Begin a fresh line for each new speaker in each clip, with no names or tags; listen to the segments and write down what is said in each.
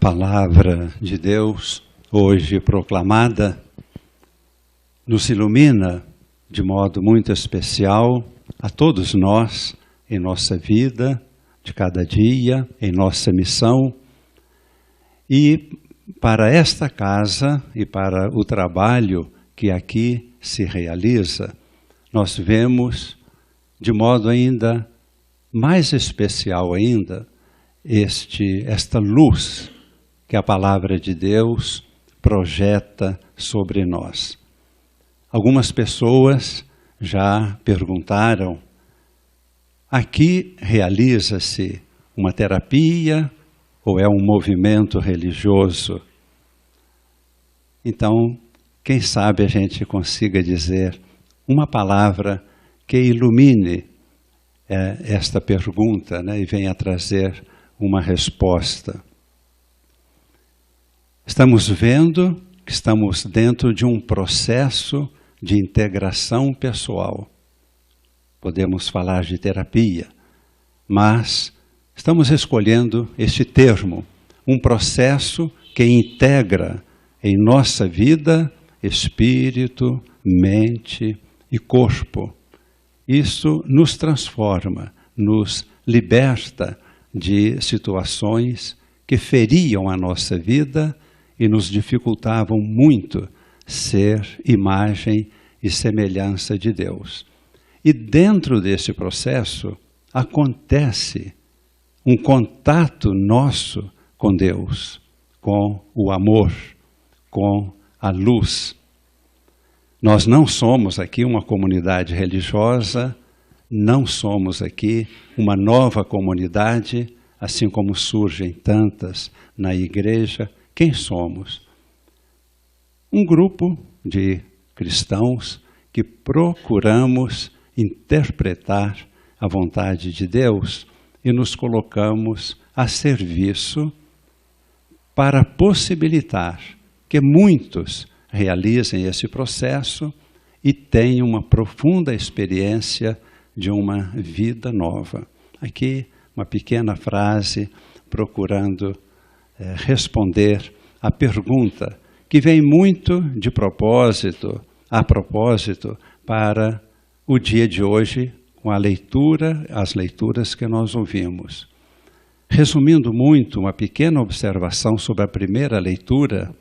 palavra de Deus, hoje proclamada, nos ilumina de modo muito especial a todos nós, em nossa vida, de cada dia, em nossa missão. E para esta casa e para o trabalho que aqui se realiza, nós vemos de modo ainda mais especial ainda esta luz que a palavra de Deus projeta sobre nós. Algumas pessoas já perguntaram: aqui realiza-se uma terapia ou é um movimento religioso? Então, quem sabe a gente consiga dizer uma palavra que ilumine esta pergunta, né, e venha trazer uma resposta. Estamos vendo que estamos dentro de um processo de integração pessoal. Podemos falar de terapia, mas estamos escolhendo este termo, um processo que integra em nossa vida espírito, mente e corpo. Isso nos transforma, nos liberta de situações que feriam a nossa vida e nos dificultavam muito ser imagem e semelhança de Deus. E dentro desse processo acontece um contato nosso com Deus, com o amor, com a luz. Nós não somos aqui uma comunidade religiosa, não somos aqui uma nova comunidade, assim como surgem tantas na igreja. Quem somos? Um grupo de cristãos que procuramos interpretar a vontade de Deus e nos colocamos a serviço para possibilitar que muitos realizem esse processo e tenham uma profunda experiência de uma vida nova. Aqui, uma pequena frase procurando responder à pergunta que vem muito de propósito, a propósito, para o dia de hoje, com a leitura, as leituras que nós ouvimos. Resumindo muito, uma pequena observação sobre a primeira leitura,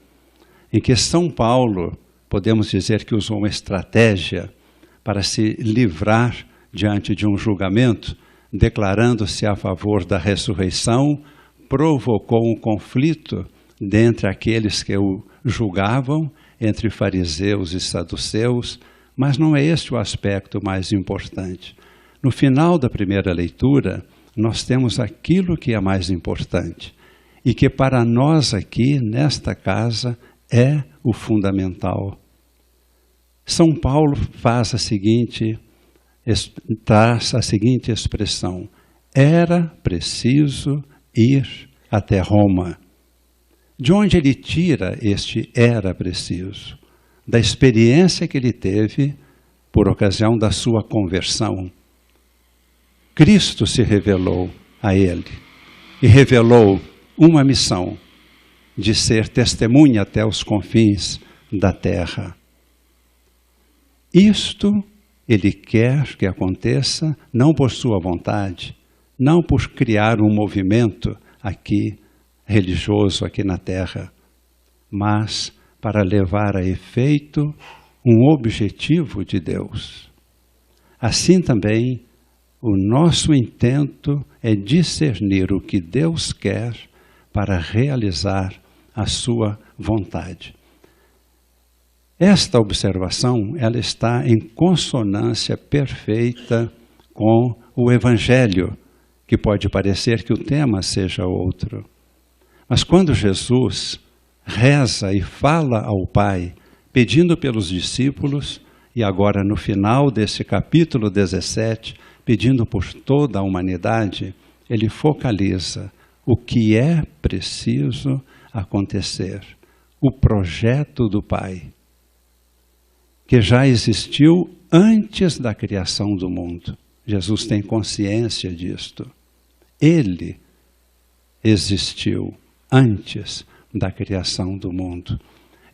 em que São Paulo, podemos dizer que usou uma estratégia para se livrar diante de um julgamento, declarando-se a favor da ressurreição, provocou um conflito dentre aqueles que o julgavam, entre fariseus e saduceus, mas não é este o aspecto mais importante. No final da primeira leitura, nós temos aquilo que é mais importante e que para nós aqui, nesta casa, é o fundamental. São Paulo traz a seguinte expressão: era preciso ir até Roma. De onde ele tira este era preciso? Da experiência que ele teve por ocasião da sua conversão. Cristo se revelou a ele e revelou uma missão de ser testemunha até os confins da terra. Isto ele quer que aconteça não por sua vontade, não por criar um movimento aqui religioso aqui na terra, mas para levar a efeito um objetivo de Deus. Assim também, o nosso intento é discernir o que Deus quer para realizar a sua vontade. Esta observação, ela está em consonância perfeita com o Evangelho, que pode parecer que o tema seja outro. Mas quando Jesus reza e fala ao Pai, pedindo pelos discípulos, e agora no final desse capítulo 17, pedindo por toda a humanidade, ele focaliza o que é preciso acontecer, o projeto do Pai, que já existiu antes da criação do mundo. Jesus tem consciência disto. Ele existiu antes da criação do mundo.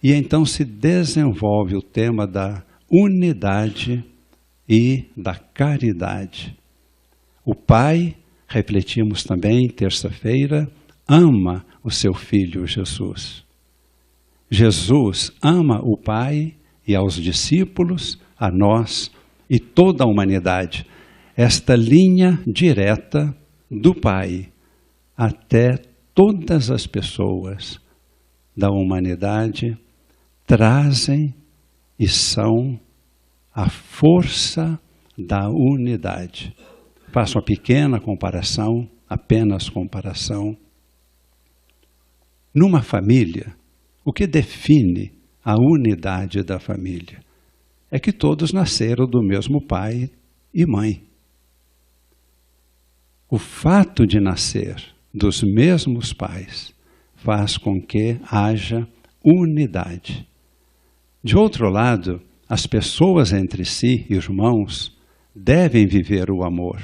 E então se desenvolve o tema da unidade e da caridade. O Pai, refletimos também terça-feira, ama o seu Filho Jesus. Jesus ama o Pai e aos discípulos, a nós e toda a humanidade. Esta linha direta do Pai até todas as pessoas da humanidade trazem e são a força da unidade. Faço uma pequena comparação, apenas comparação. Numa família, o que define a unidade da família é que todos nasceram do mesmo pai e mãe. O fato de nascer dos mesmos pais faz com que haja unidade. De outro lado, as pessoas entre si, irmãos, devem viver o amor.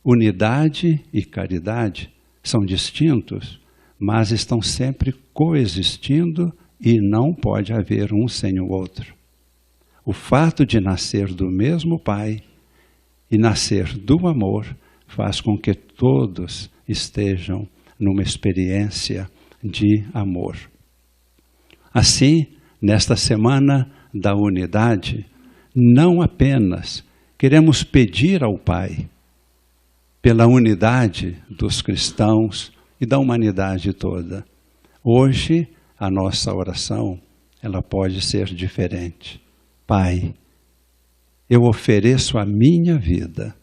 Unidade e caridade são distintos, mas estão sempre coexistindo e não pode haver um sem o outro. O fato de nascer do mesmo Pai e nascer do amor faz com que todos estejam numa experiência de amor. Assim, nesta semana da unidade, não apenas queremos pedir ao Pai pela unidade dos cristãos e da humanidade toda. Hoje, a nossa oração, ela pode ser diferente. Pai, eu ofereço a minha vida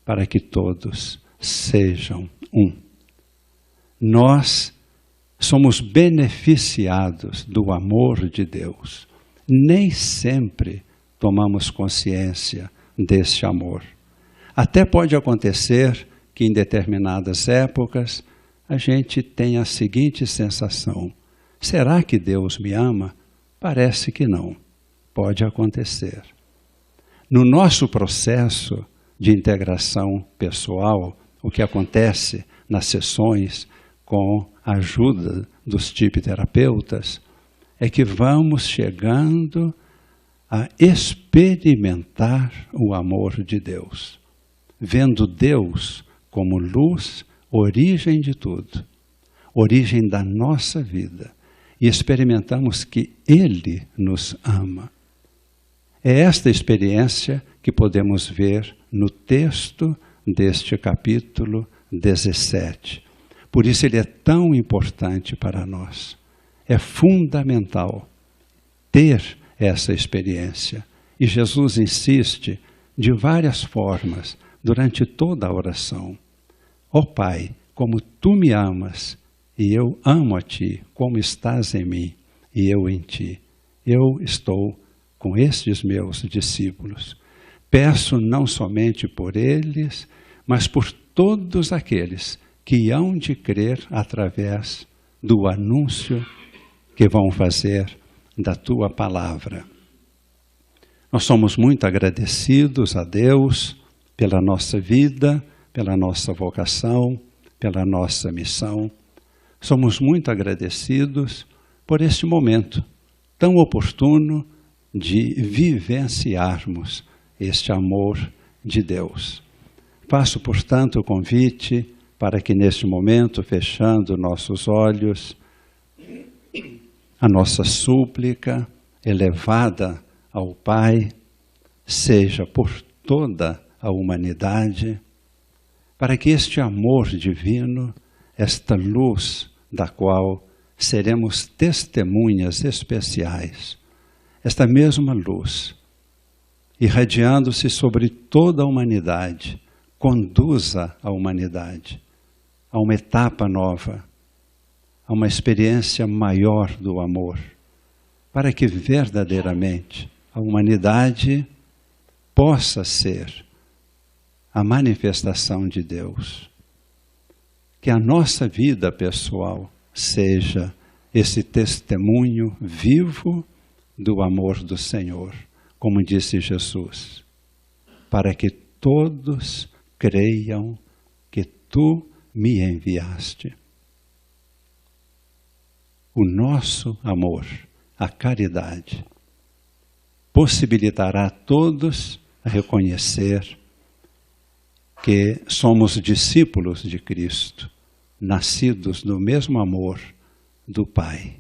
para que todos sejam um. Nós somos beneficiados do amor de Deus. Nem sempre tomamos consciência deste amor. Até pode acontecer que em determinadas épocas a gente tenha a seguinte sensação: será que Deus me ama? Parece que não. Pode acontecer. No nosso processo de integração pessoal, o que acontece nas sessões com a ajuda dos tipiterapeutas é que vamos chegando a experimentar o amor de Deus, vendo Deus como luz, origem de tudo, origem da nossa vida, e experimentamos que Ele nos ama. É esta experiência que podemos ver no texto deste capítulo 17. Por isso ele é tão importante para nós. É fundamental ter essa experiência. E Jesus insiste de várias formas durante toda a oração. Ó Pai, como Tu me amas, e eu amo a Ti, como estás em mim, e eu em Ti. Eu estou com estes meus discípulos. Peço não somente por eles, mas por todos aqueles que hão de crer através do anúncio que vão fazer da Tua palavra. Nós somos muito agradecidos a Deus pela nossa vida, pela nossa vocação, pela nossa missão. Somos muito agradecidos por este momento tão oportuno de vivenciarmos este amor de Deus. Faço, portanto, o convite para que neste momento, fechando nossos olhos, a nossa súplica elevada ao Pai seja por toda a humanidade, para que este amor divino, esta luz da qual seremos testemunhas especiais, esta mesma luz, irradiando-se sobre toda a humanidade, conduza a humanidade a uma etapa nova, a uma experiência maior do amor, para que verdadeiramente a humanidade possa ser a manifestação de Deus. Que a nossa vida pessoal seja esse testemunho vivo do amor do Senhor, como disse Jesus, para que todos creiam que Tu me enviaste. o nosso amor, a caridade, possibilitará a todos a reconhecer que somos discípulos de Cristo, nascidos no mesmo amor do Pai.